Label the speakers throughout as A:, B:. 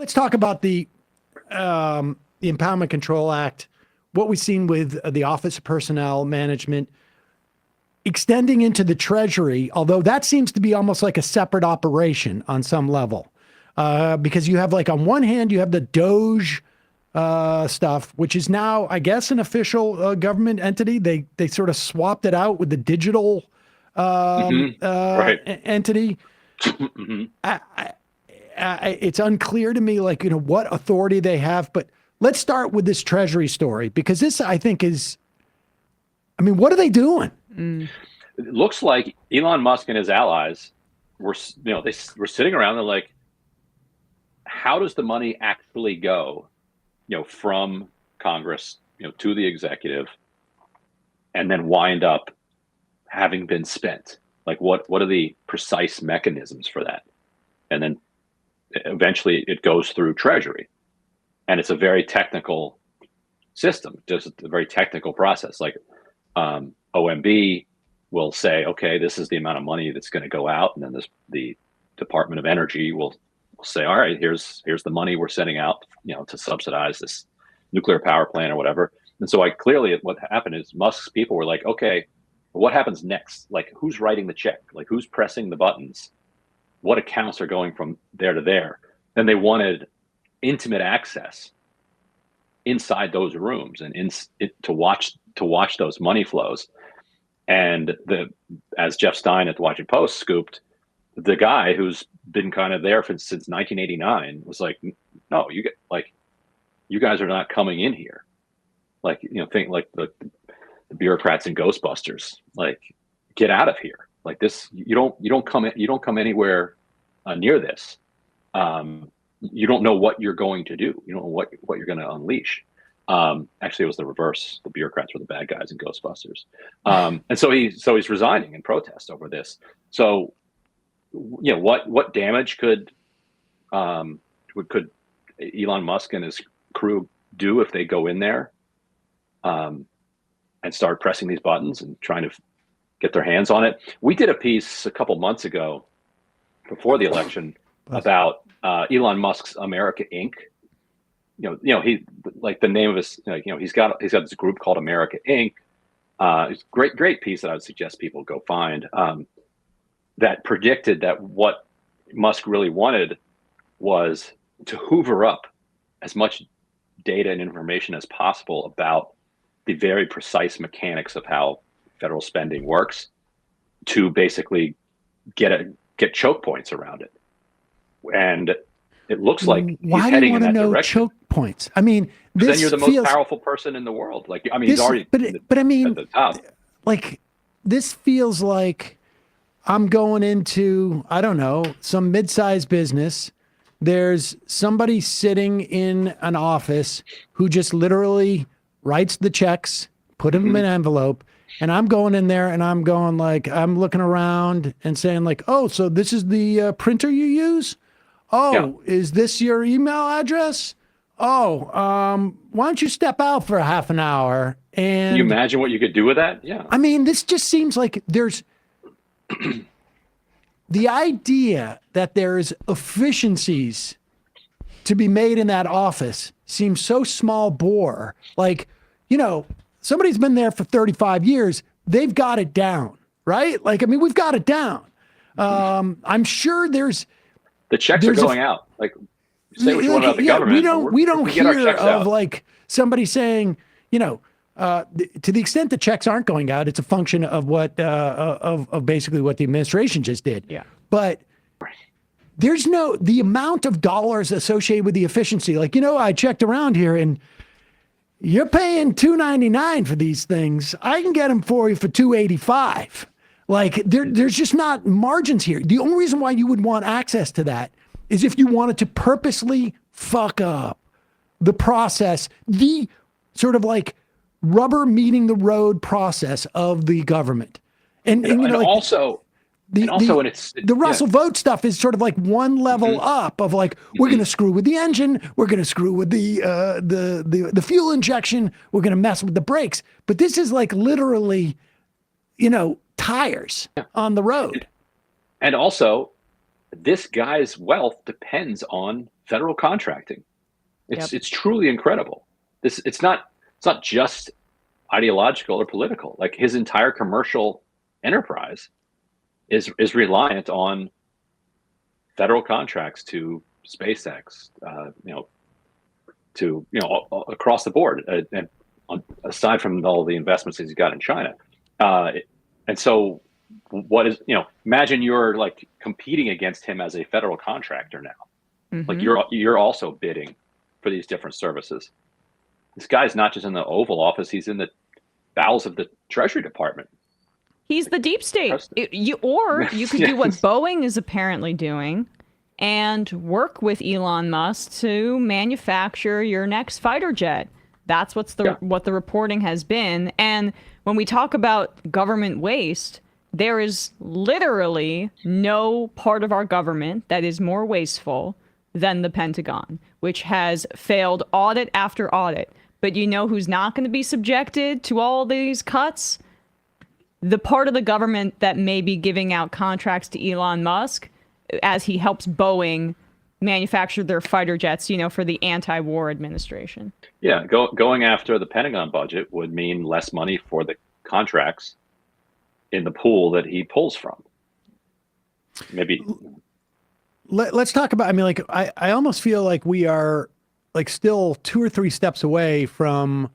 A: Let's talk about the Empowerment Control Act, what we've seen with the Office of Personnel Management extending into the Treasury, although that seems to be almost like a separate operation on some level. Because you have, like, on one hand, you have the Doge stuff, which is now, I guess, an official government entity. They sort of swapped it out with the digital
B: Right.
A: entity. It's unclear to me, like, what authority they have, but let's start with this Treasury story, because this, I think, is, I mean, what are they doing?
B: It looks like Elon Musk and his allies were, they were sitting around. They're like, how does the money actually go, from Congress, to the executive, and then wind up having been spent? Like, what are the precise mechanisms for that? And then eventually it goes through Treasury, and it's a very technical system, just a very technical process. Like, OMB will say, okay, this is the amount of money that's going to go out, and then the Department of Energy will say, all right, here's the money we're sending out, to subsidize this nuclear power plant or whatever. And so, clearly what happened is Musk's people were like, okay, what happens next? Like, who's writing the check? Like, who's pressing the buttons? What accounts are going from there to there? And they wanted intimate access inside those rooms and to watch those money flows. And as Jeff Stein at the Washington Post scooped, the guy who's been kind of there since 1989 was like, no, you guys are not coming in here. Like, think like the bureaucrats in Ghostbusters, like, get out of here. Like, this, you don't come anywhere near this. You don't know what you're going to do. You don't know what you're going to unleash. Actually, it was the reverse. The bureaucrats were the bad guys in Ghostbusters. And so he's resigning in protest over this. So, what damage could Elon Musk and his crew do if they go in there and start pressing these buttons and trying to get their hands on it? We did a piece a couple months ago before the election about Elon Musk's America Inc. He, like, the name of his, he's got this group called America Inc. It's a great piece that I would suggest people go find, that predicted that what Musk really wanted was to hoover up as much data and information as possible about the very precise mechanics of how federal spending works, to basically get choke points around it. And it looks like he's heading in that direction.
A: Choke points? I mean,
B: then you're the most powerful person in the world. Like, I mean, he's already
A: but I mean,
B: at the top.
A: Like, this feels like I'm going into, I don't know, some mid-sized business. There's somebody sitting in an office who just literally writes the checks, put them in an envelope, and I'm going in there and I'm going, like, I'm looking around and saying, like, oh, so this is the printer you use? Oh, yeah. Is this your email address? Oh, why don't you step out for half an hour? And
B: can you imagine what you could do with that? Yeah.
A: I mean, this just seems like there's the idea that there's efficiencies to be made in that office seems so small bore. Like, somebody's been there for 35 years. They've got it down, right? Like, I mean, we've got it down. I'm sure the
B: checks are going out. Like, say what you want about the government.
A: We don't hear of, like, somebody saying, to the extent the checks aren't going out, it's a function of what of basically what the administration just did.
C: Yeah.
A: But there's the amount of dollars associated with the efficiency. Like, I checked around here, and you're paying $2.99 for these things. I can get them for you for $2.85. Like, there's just not margins here. The only reason why you would want access to that is if you wanted to purposely fuck up the process, the sort of, like, rubber meeting the road process of the government. And the Russell Vought stuff is sort of like one level up of, like, we're going to screw with the engine, we're going to screw with the fuel injection, we're going to mess with the brakes. But this is, like, literally, tires on the road.
B: And also, this guy's wealth depends on federal contracting.
C: Yep.
B: It's truly incredible. It's not just ideological or political. Like, his entire commercial enterprise is reliant on federal contracts to SpaceX, across the board, and aside from all the investments he's got in China. And so what is, imagine you're like competing against him as a federal contractor now.
C: Mm-hmm.
B: Like, you're also bidding for these different services. This guy's not just in the Oval Office, he's in the bowels of the Treasury Department.
C: He's the deep state. You could do what Boeing is apparently doing and work with Elon Musk to manufacture your next fighter jet. That's what the reporting has been. And when we talk about government waste, there is literally no part of our government that is more wasteful than the Pentagon, which has failed audit after audit. But you know who's not going to be subjected to all these cuts? The part of the government that may be giving out contracts to Elon Musk as he helps Boeing manufacture their fighter jets, for the anti-war administration.
B: Yeah, going after the Pentagon budget would mean less money for the contracts in the pool that he pulls from. Maybe.
A: Let's talk about, I almost feel like we are like still 2 or 3 steps away from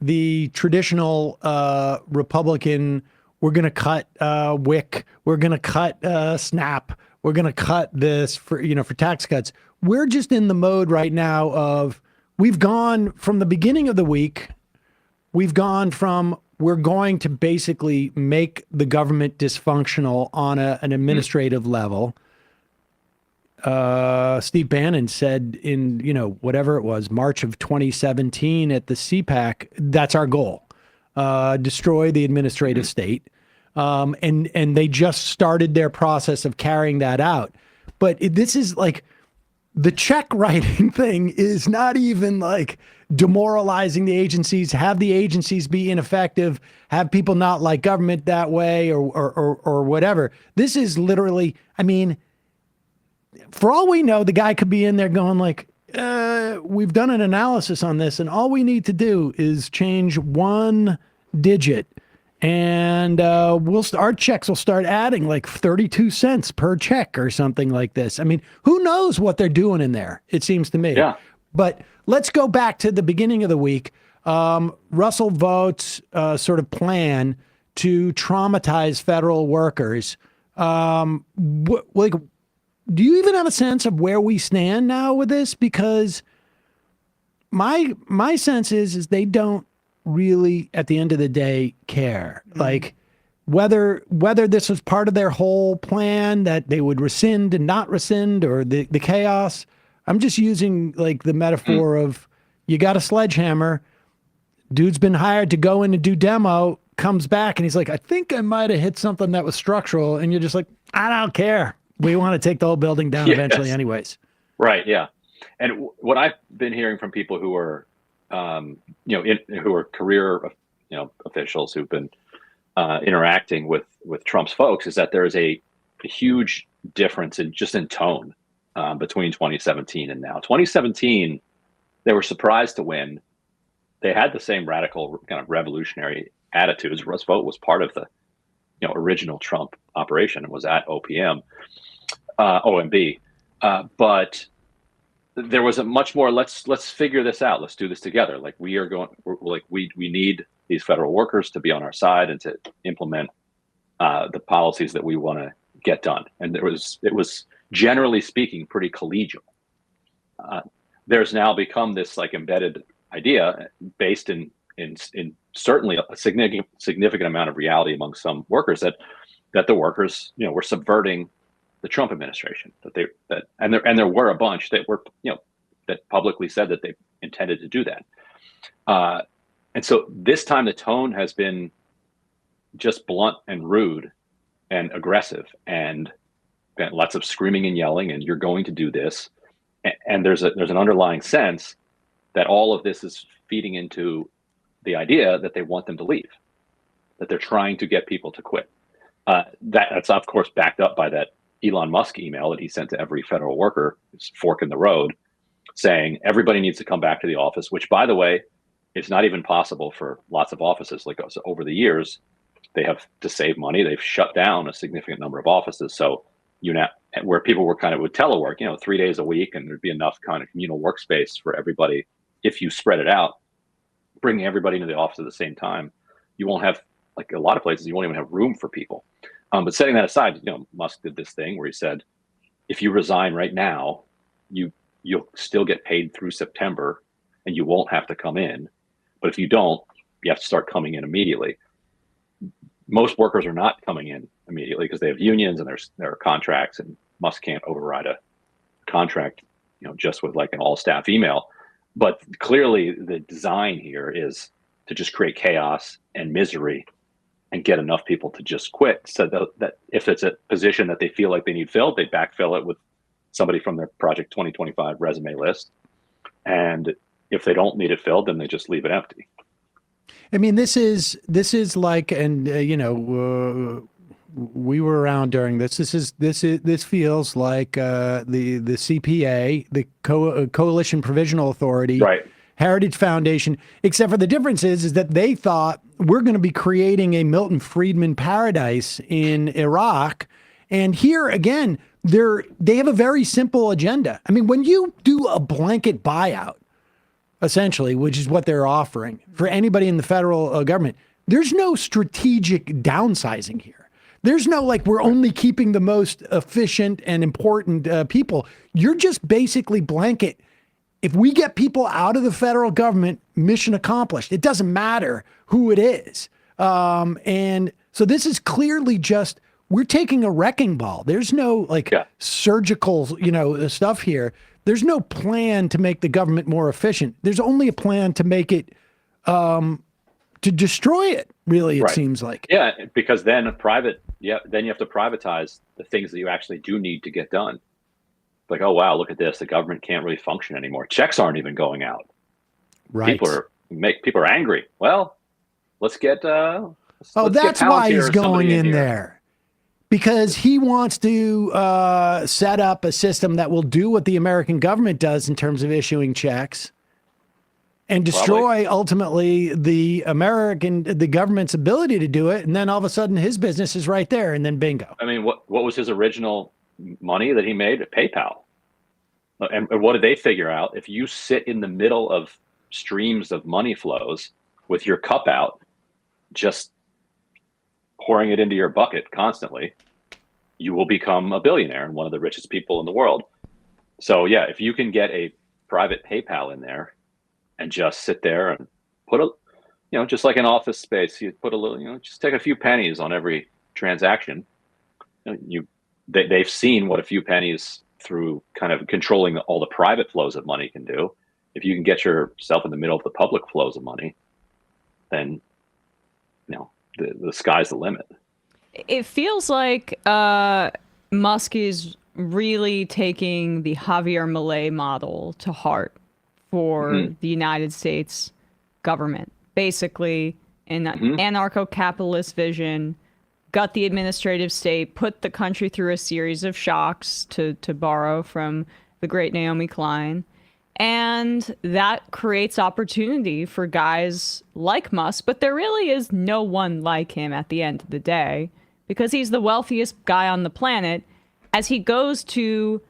A: the traditional Republican, we're going to cut WIC, we're going to cut SNAP, we're going to cut this for tax cuts. We're just in the mode right now of, we've gone from the beginning of the week, we're going to basically make the government dysfunctional on an administrative level. Steve Bannon said in, whatever it was, March of 2017 at the CPAC, that's our goal. Destroy the administrative state. And they just started their process of carrying that out. But this is like, the check writing thing is not even like demoralizing the agencies, have the agencies be ineffective, have people not like government that way or whatever. This is literally, for all we know, the guy could be in there going like, we've done an analysis on this, and all we need to do is change 1 digit, and our checks will start adding like 32 cents per check or something like this. Who knows what they're doing in there? It seems to me.
B: Yeah.
A: But let's go back to the beginning of the week. Russell Vought's sort of plan to traumatize federal workers. Do you even have a sense of where we stand now with this? Because my sense is they don't really, at the end of the day, care. Mm-hmm. Like whether this was part of their whole plan that they would rescind and not rescind, or the chaos. I'm just using like the metaphor of, you got a sledgehammer, dude's been hired to go in and do demo, comes back and he's like, I think I might have hit something that was structural. And you're just like, I don't care. We want to take the whole building down eventually anyways. Right.
B: Yeah. And what I've been hearing from people who are, who are career, officials who've been interacting with Trump's folks, is that there is a huge difference in tone between 2017 and now. 2017, they were surprised to win. They had the same radical kind of revolutionary attitudes. Russ Vought was part of the original Trump operation and was at OMB. But there was a much more, let's figure this out. Let's do this together. Like we need these federal workers to be on our side and to implement the policies that we want to get done. And it was generally speaking pretty collegial. There's now become this like embedded idea based in certainly a significant amount of reality among some workers that the workers were subverting the Trump administration, and there were a bunch that were that publicly said that they intended to do that, and so this time the tone has been just blunt and rude and aggressive, and lots of screaming and yelling, and you're going to do this, and there's an underlying sense that all of this is feeding into the idea that they want them to leave, that they're trying to get people to quit. That's of course backed up by that Elon Musk email that he sent to every federal worker, his fork in the road, saying everybody needs to come back to the office, which, by the way, is not even possible for lots of offices. Like, so over the years, they have, to save money, they've shut down a significant number of offices. So where people were kind of would telework, 3 days a week, and there'd be enough kind of communal workspace for everybody. If you spread it out, bringing everybody into the office at the same time, you won't have, like a lot of places, you won't even have room for people. But setting that aside, Musk did this thing where he said, if you resign right now, you'll still get paid through September, and you won't have to come in. But if you don't, you have to start coming in immediately. Most workers are not coming in immediately because they have unions and there are contracts, and Musk can't override a contract, just with like an all staff email. But clearly the design here is to just create chaos and misery and get enough people to just quit, so that if it's a position that they feel like they need filled, they backfill it with somebody from their Project 2025 resume list. And if they don't need it filled, then they just leave it empty.
A: I mean, this is like, and we were around during this. This feels like the CPA, the Coalition Provisional Authority,
B: right?
A: Heritage Foundation. Except for the difference is that they thought we're going to be creating a Milton Friedman paradise in Iraq, and here again, they have a very simple agenda. I mean, when you do a blanket buyout, essentially, which is what they're offering for anybody in the federal government, there's no strategic downsizing here. There's no, like, we're only keeping the most efficient and important people. You're just basically blanket. If we get people out of the federal government, mission accomplished. It doesn't matter who it is. And so this is clearly just, we're taking a wrecking ball. There's no surgical, stuff here. There's no plan to make the government more efficient. There's only a plan to make it, to destroy it, really, it seems like.
B: Yeah, because then then you have to privatize the things that you actually do need to get done. Like, oh, wow, look at this. The government can't really function anymore. Checks aren't even going out.
A: Right.
B: People are angry. Well, let's get
A: that's why he's going in there. Because he wants to set up a system that will do what the American government does in terms of issuing checks, and destroy ultimately the government's ability to do it. And then all of a sudden his business is right there, and then bingo.
B: I mean, what was his original money that he made at PayPal? And what did they figure out? If you sit in the middle of streams of money flows with your cup out, just pouring it into your bucket constantly, you will become a billionaire and one of the richest people in the world. So yeah, if you can get a private PayPal in there and just sit there and put just like an office space, you put a little, just take a few pennies on every transaction. They've seen what a few pennies through kind of controlling all the private flows of money can do. If you can get yourself in the middle of the public flows of money, then the sky's the limit.
C: It feels like Musk is really taking the Javier Milei model to heart for the United States government. Basically, an anarcho-capitalist vision, gut the administrative state, put the country through a series of shocks, to borrow from the great Naomi Klein. And that creates opportunity for guys like Musk, but there really is no one like him at the end of the day, because he's the wealthiest guy on the planet. As he goes to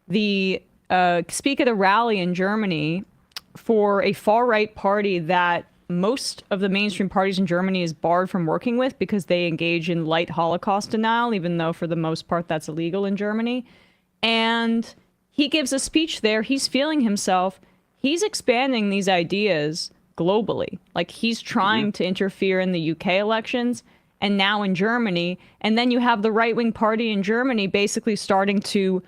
C: speak at a rally in Germany for a far-right party that most of the mainstream parties in Germany is barred from working with because they engage in light Holocaust denial, even though for the most part that's illegal in Germany. And he gives a speech there. He's feeling himself. He's expanding these ideas globally. Like, he's trying to interfere in the UK elections and now in Germany. And then you have the right-wing party in Germany basically starting to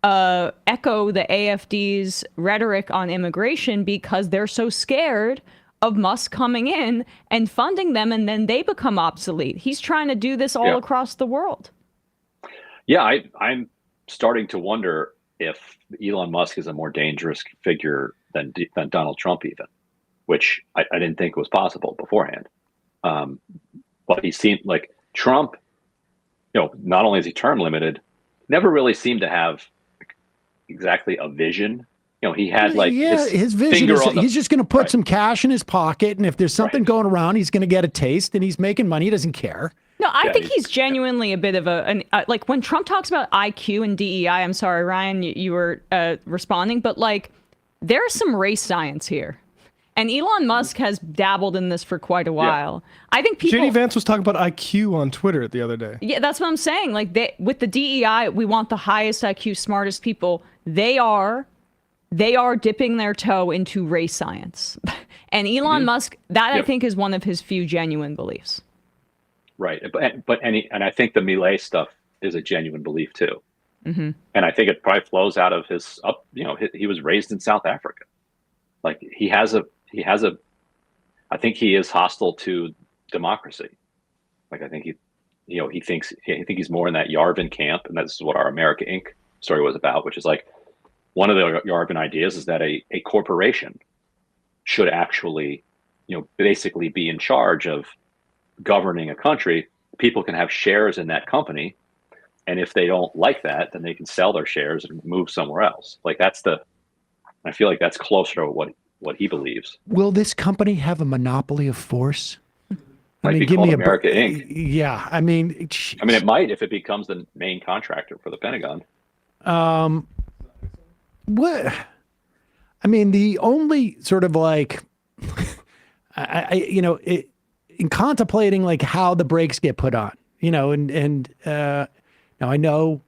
C: echo the AfD's rhetoric on immigration because they're so scared of Musk coming in and funding them, and then they become obsolete. He's trying to do this all across the world.
B: Yeah, I'm starting to wonder if Elon Musk is a more dangerous figure than Donald Trump even, which I didn't think was possible beforehand. But he seemed like Trump, not only is he term limited, never really seemed to have exactly a vision. He had like
A: his vision is he's just going to put some cash in his pocket, and if there's something going around, he's going to get a taste, and he's making money. He doesn't care.
C: No, I think he's genuinely a bit of like when Trump talks about IQ and DEI. I'm sorry, Ryan, you were responding, but like there's some race science here. And Elon Musk has dabbled in this for quite a while. Yeah. I think people...
D: JD Vance was talking about IQ on Twitter the other day.
C: Yeah, that's what I'm saying. Like with the DEI, we want the highest IQ, smartest people. They are dipping their toe into race science. And Elon Musk, I think is one of his few genuine beliefs.
B: Right. And I think the Milei stuff is a genuine belief too. Mm-hmm. And I think it probably flows out of his he was raised in South Africa. Like I think he is hostile to democracy. Like I think he thinks he's more in that Yarvin camp, and that's what our America Inc. story was about, which is like one of the Yarvin ideas is that a corporation should actually, basically be in charge of governing a country. People can have shares in that company, and if they don't like that, then they can sell their shares and move somewhere else. Like I feel like that's closer to what he believes.
A: Will this company have a monopoly of force?
B: Might be called America Inc.
A: Yeah, I mean,
B: it might if it becomes the main contractor for the Pentagon.
A: What? I mean, the only sort of like, in contemplating like how the brakes get put on, and now I know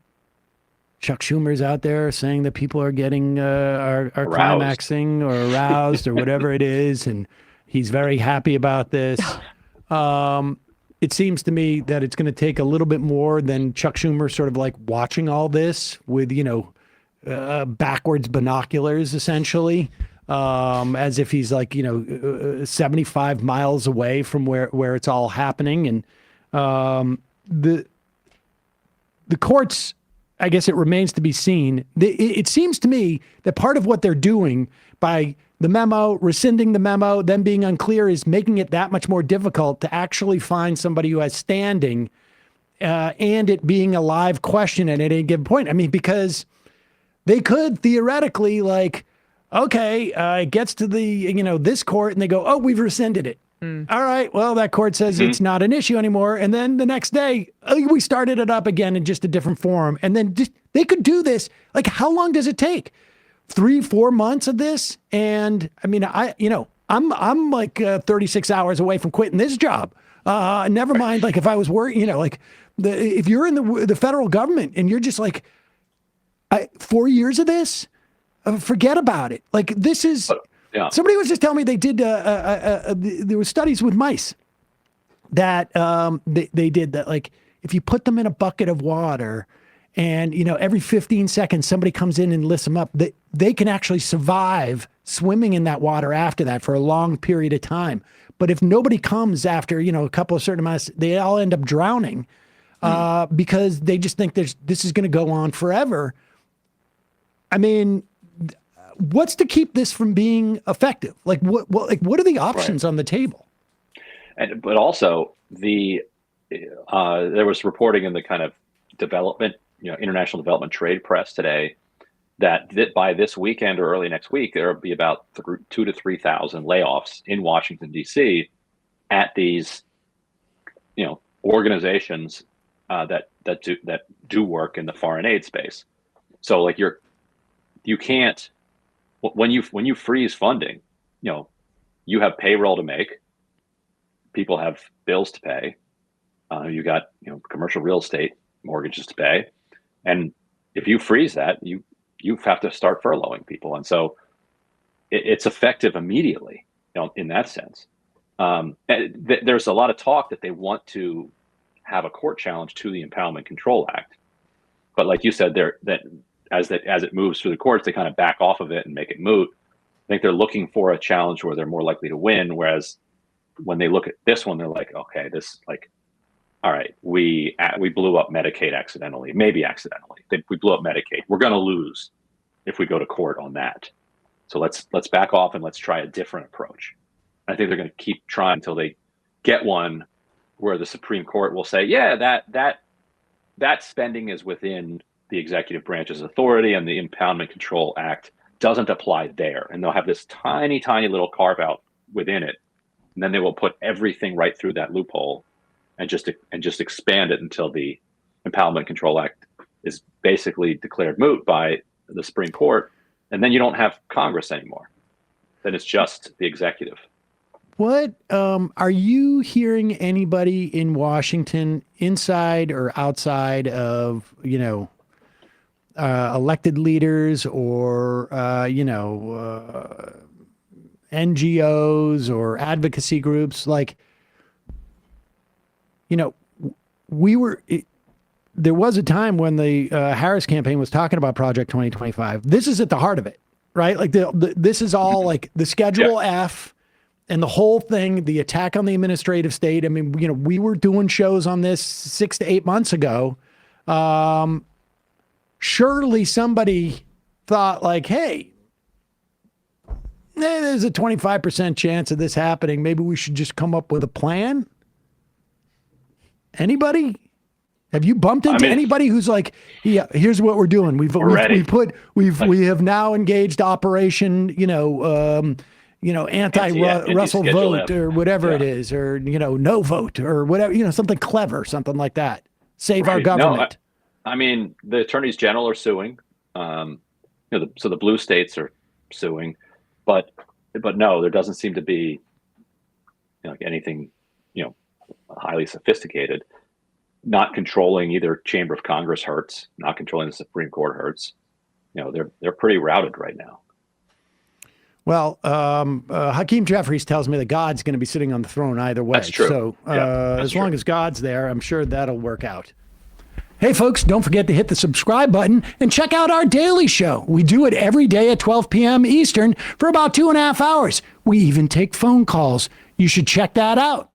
A: Chuck Schumer's out there saying that people are getting are climaxing or aroused or whatever it is, and he's very happy about this. It seems to me that it's going to take a little bit more than Chuck Schumer sort of like watching all this with backwards binoculars, essentially, as if he's like 75 miles away from where it's all happening, and the courts. I guess it remains to be seen. It seems to me that part of what they're doing by the memo, rescinding the memo, them being unclear, is making it that much more difficult to actually find somebody who has standing, and it being a live question at any given point. I mean, because they could theoretically it gets to the, this court and they go, oh, we've rescinded it. All right, well, that court says it's not an issue anymore. And then the next day, we started it up again in just a different form. And then they could do this. Like, how long does it take? 3-4 months of this? And I mean, I'm like 36 hours away from quitting this job. Never mind, like if I was working, if you're in the federal government and you're just like, 4 years of this, forget about it. Like this is... Yeah. Somebody was just telling me they did. There were studies with mice that they did that. Like if you put them in a bucket of water, and every 15 seconds somebody comes in and lifts them up, they can actually survive swimming in that water after that for a long period of time. But if nobody comes after a couple of certain amounts, they all end up drowning because they just think this is going to go on forever. I mean. What's to keep this from being effective? Like what are the options on the table?
B: But also there was reporting in the kind of development, international development trade press today that by this weekend or early next week, there will be about 2,000 to 3,000 layoffs in Washington, D.C. at these, organizations that do work in the foreign aid space. So like you can't. When you freeze funding, you have payroll to make, people have bills to pay, you got commercial real estate mortgages to pay, and if you freeze that, you have to start furloughing people, and so it's effective immediately, in that sense. There's a lot of talk that they want to have a court challenge to the Impoundment Control Act, but like you said, as it moves through the courts, they kind of back off of it and make it moot. I think they're looking for a challenge where they're more likely to win. Whereas when they look at this one, they're like, okay, all right, we blew up Medicaid accidentally, maybe accidentally. We blew up Medicaid. We're going to lose if we go to court on that. So let's back off and let's try a different approach. I think they're going to keep trying until they get one where the Supreme Court will say, yeah, that spending is within the executive branch's authority, and the Impoundment Control Act doesn't apply there. And they'll have this tiny, tiny little carve out within it. And then they will put everything right through that loophole and just expand it until the Impoundment Control Act is basically declared moot by the Supreme Court. And then you don't have Congress anymore. Then it's just the executive.
A: What are you hearing anybody in Washington, inside or outside of, elected leaders or, NGOs or advocacy groups? Like, there was a time when the Harris campaign was talking about Project 2025. This is at the heart of it, right? Like this is all like the Schedule F and the whole thing, the attack on the administrative state. I mean, we were doing shows on this 6 to 8 months ago. Surely somebody thought like, hey, there's a 25% chance of this happening. Maybe we should just come up with a plan. Anybody? Have you bumped into anybody who's like, yeah, here's what we're doing. We have now engaged Operation, anti-Russell vote or whatever it is, or, no vote or whatever, something clever, something like that. Save our government.
B: No, the attorneys general are suing. So the blue states are suing, but no, there doesn't seem to be anything, highly sophisticated. Not controlling either chamber of Congress hurts. Not controlling the Supreme Court hurts. They're pretty routed right now.
A: Well, Hakeem Jeffries tells me that God's going to be sitting on the throne either way.
B: That's true.
A: So as long as God's there, I'm sure that'll work out. Hey, folks, don't forget to hit the subscribe button and check out our daily show. We do it every day at 12 p.m. Eastern for about 2.5 hours. We even take phone calls. You should check that out.